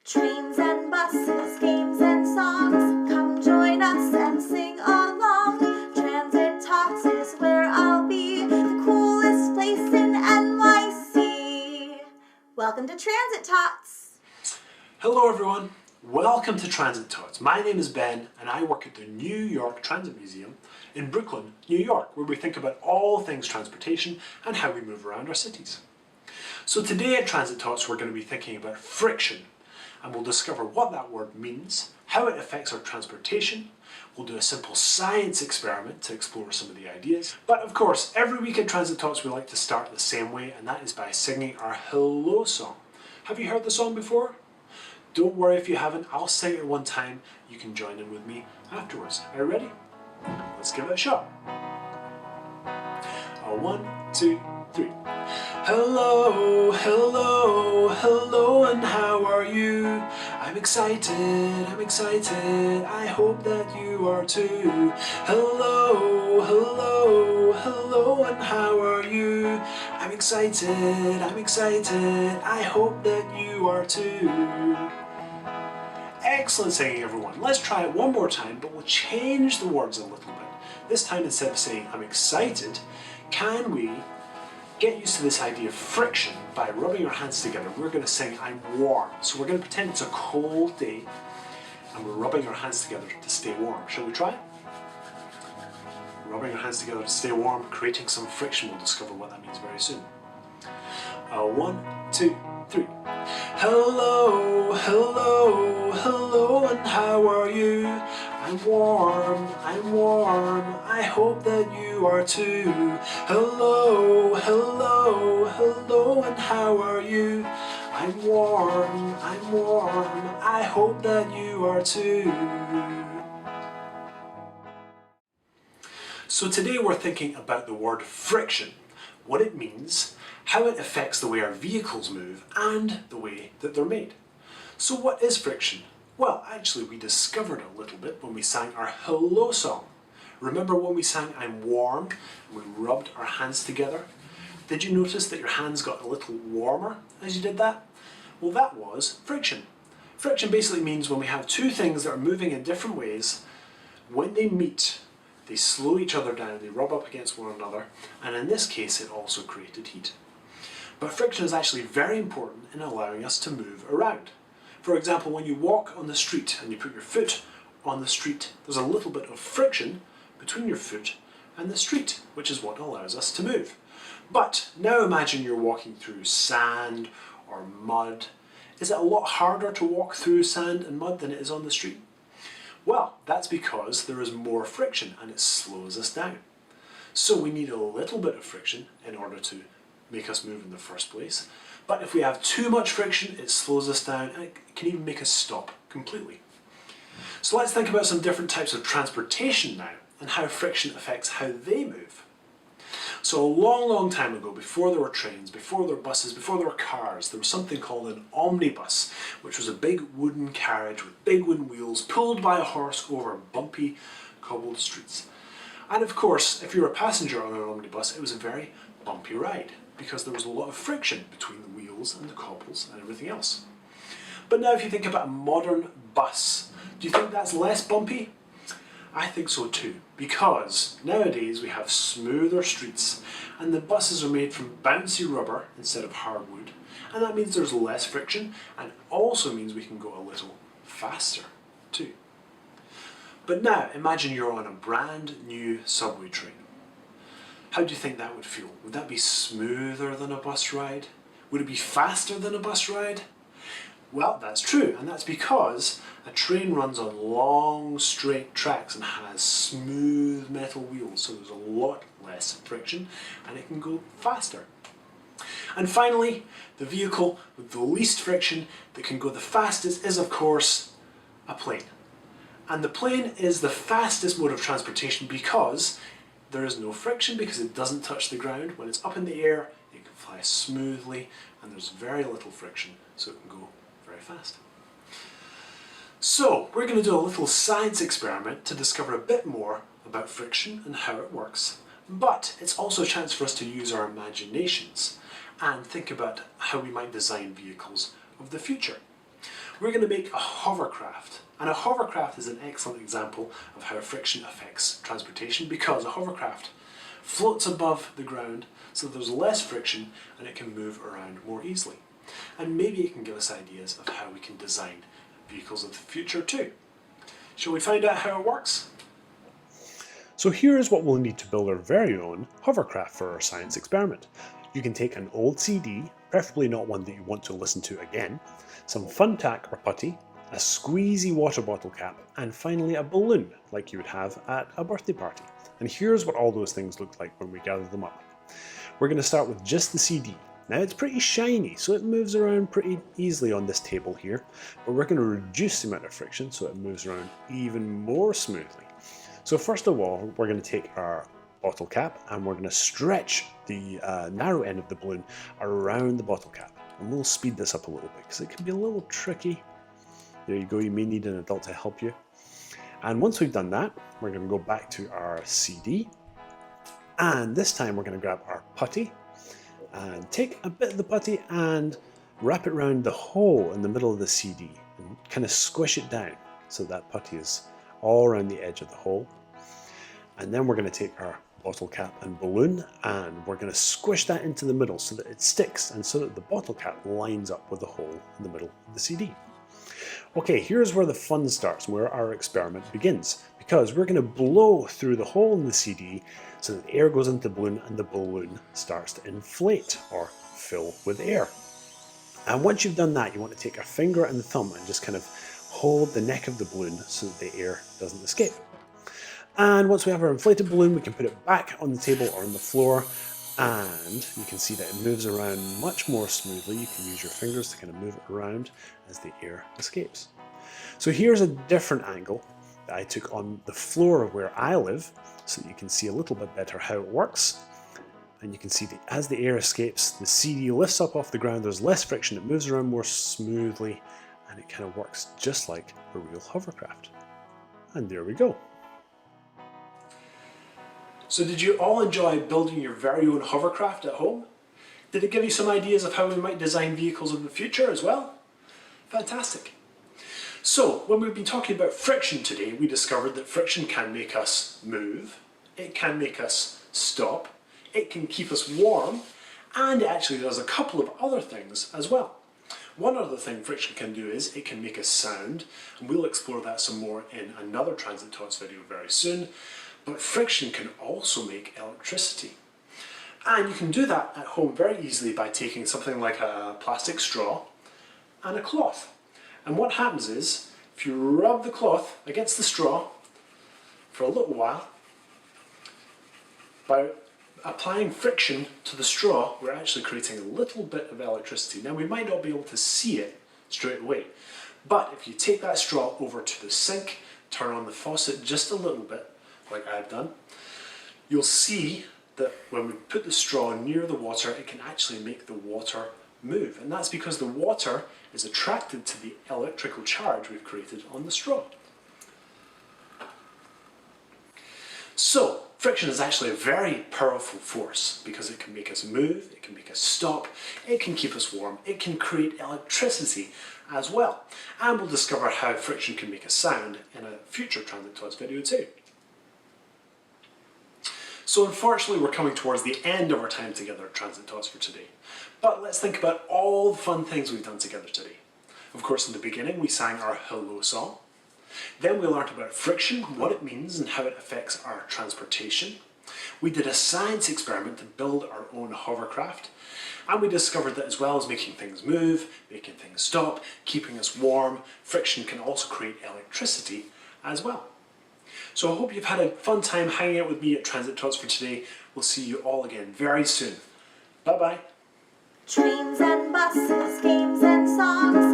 Trains and buses, games and songs, come join us and sing along. Transit Tots is where I'll be, the coolest place in NYC. Welcome to Transit Tots. Hello everyone, welcome to Transit Tots. My name is Ben and I work at the New York Transit Museum in Brooklyn, New York, where we think about all things transportation and how we move around our cities. So today at Transit Tots we're going to be thinking about friction, and we'll discover what that word means, how it affects our transportation. We'll do a simple science experiment to explore some of the ideas. But of course, every week at Transit Tots we like to start the same way, and that is by singing our hello song. Have you heard the song before? Don't worry if you haven't, I'll sing it one time. You can join in with me afterwards. Are you ready? Let's give it a shot. 1, 2, 3. Hello, hello, hello, and how are you? I'm excited, I hope that you are too. Hello, hello, hello, and how are you? I'm excited, I hope that you are too. Excellent singing, everyone. Let's try it one more time, but we'll change the words a little bit. This time, instead of saying I'm excited, can we get used to this idea of friction by rubbing our hands together? We're going to sing I'm warm. So we're going to pretend it's a cold day and we're rubbing our hands together to stay warm. Shall we try it? Rubbing our hands together to stay warm, creating some friction. We'll discover what that means very soon. 1, 2, 3. Hello, hello, hello, and how are you? I'm warm, I hope that you are too. Hello, hello, hello, and how are you? I'm warm, I hope that you are too. So today we're thinking about the word friction, what it means, how it affects the way our vehicles move, and the way that they're made. So what is friction? Well, actually we discovered a little bit when we sang our hello song. Remember when we sang I'm warm and we rubbed our hands together? Did you notice that your hands got a little warmer as you did that? Well, that was friction. Friction basically means when we have two things that are moving in different ways, when they meet, they slow each other down, they rub up against one another, and in this case it also created heat. But friction is actually very important in allowing us to move around. For example, when you walk on the street and you put your foot on the street, there's a little bit of friction between your foot and the street, which is what allows us to move. But now imagine you're walking through sand or mud. Is it a lot harder to walk through sand and mud than it is on the street? Well, that's because there is more friction and it slows us down. So we need a little bit of friction in order to make us move in the first place. But if we have too much friction, it slows us down and it can even make us stop completely. So let's think about some different types of transportation now and how friction affects how they move. So a long time ago, before there were trains, before there were buses, before there were cars, there was something called an omnibus, which was a big wooden carriage with big wooden wheels pulled by a horse over bumpy cobbled streets. And of course, if you were a passenger on an omnibus, it was a very bumpy ride, because there was a lot of friction between the wheels and the cobbles and everything else. But now if you think about a modern bus, do you think that's less bumpy? I think so too, because nowadays we have smoother streets and the buses are made from bouncy rubber instead of hardwood, and that means there's less friction and also means we can go a little faster too. But now imagine you're on a brand new subway train. How do you think that would feel? Would that be smoother than a bus ride? Would it be faster than a bus ride? Well, that's true, and that's because a train runs on long straight tracks and has smooth metal wheels, so there's a lot less friction and it can go faster. And finally, the vehicle with the least friction that can go the fastest is of course a plane. And the plane is the fastest mode of transportation because there is no friction, because it doesn't touch the ground. When it's up in the air, it can fly smoothly and there's very little friction, so it can go very fast. So we're going to do a little science experiment to discover a bit more about friction and how it works. But it's also a chance for us to use our imaginations and think about how we might design vehicles of the future. we're going to make a hovercraft. And a hovercraft is an excellent example of how friction affects transportation, because a hovercraft floats above the ground so there's less friction and it can move around more easily. And maybe it can give us ideas of how we can design vehicles of the future too. Shall we find out how it works? So here is what we'll need to build our very own hovercraft for our science experiment. You can take an old CD, preferably not one that you want to listen to again, some fun tack or putty, a squeezy water bottle cap, and finally a balloon like you would have at a birthday party. And here's what all those things look like when we gather them up. We're going to start with just the CD. Now it's pretty shiny, so it moves around pretty easily on this table here, but we're going to reduce the amount of friction so it moves around even more smoothly. So first of all, we're going to take our bottle cap and we're going to stretch the narrow end of the balloon around the bottle cap. And we'll speed this up a little bit because it can be a little tricky. There you go, you may need an adult to help you. And once we've done that, we're going to go back to our CD. And this time we're going to grab our putty and take a bit of the putty and wrap it around the hole in the middle of the CD and kind of squish it down so that putty is all around the edge of the hole. And then we're going to take our bottle cap and balloon and we're going to squish that into the middle so that it sticks and so that the bottle cap lines up with the hole in the middle of the CD. Okay, here's where the fun starts, where our experiment begins, because we're going to blow through the hole in the CD so that air goes into the balloon and the balloon starts to inflate or fill with air. And once you've done that, you want to take a finger and the thumb and just kind of hold the neck of the balloon so that the air doesn't escape. And once we have our inflated balloon, we can put it back on the table or on the floor, and you can see that it moves around much more smoothly. You can use your fingers to kind of move it around as the air escapes. So here's a different angle that I took on the floor of where I live, so that you can see a little bit better how it works. And you can see that as the air escapes, the CD lifts up off the ground, there's less friction, it moves around more smoothly, and it kind of works just like a real hovercraft. And there we go. So did you all enjoy building your very own hovercraft at home? Did it give you some ideas of how we might design vehicles of the future as well? Fantastic. So when we've been talking about friction today, we discovered that friction can make us move, it can make us stop, it can keep us warm, and it actually does a couple of other things as well. One other thing friction can do is it can make us sound, and we'll explore that some more in another Transit Tots video very soon. But friction can also make electricity. And you can do that at home very easily by taking something like a plastic straw and a cloth. And what happens is, if you rub the cloth against the straw for a little while, by applying friction to the straw, we're actually creating a little bit of electricity. Now we might not be able to see it straight away, but if you take that straw over to the sink, turn on the faucet just a little bit, like I've done, you'll see that when we put the straw near the water, it can actually make the water move. And that's because the water is attracted to the electrical charge we've created on the straw. So, friction is actually a very powerful force because it can make us move, it can make us stop, it can keep us warm, it can create electricity as well. And we'll discover how friction can make a sound in a future Transit Tots video too. So unfortunately we're coming towards the end of our time together at Transit Tots for today. But let's think about all the fun things we've done together today. Of course, in the beginning we sang our hello song. Then we learned about friction, what it means and how it affects our transportation. We did a science experiment to build our own hovercraft. And we discovered that as well as making things move, making things stop, keeping us warm, friction can also create electricity as well. So I hope you've had a fun time hanging out with me at Transit Tots for today. We'll see you all again very soon. Bye bye. Trains and buses, games and songs.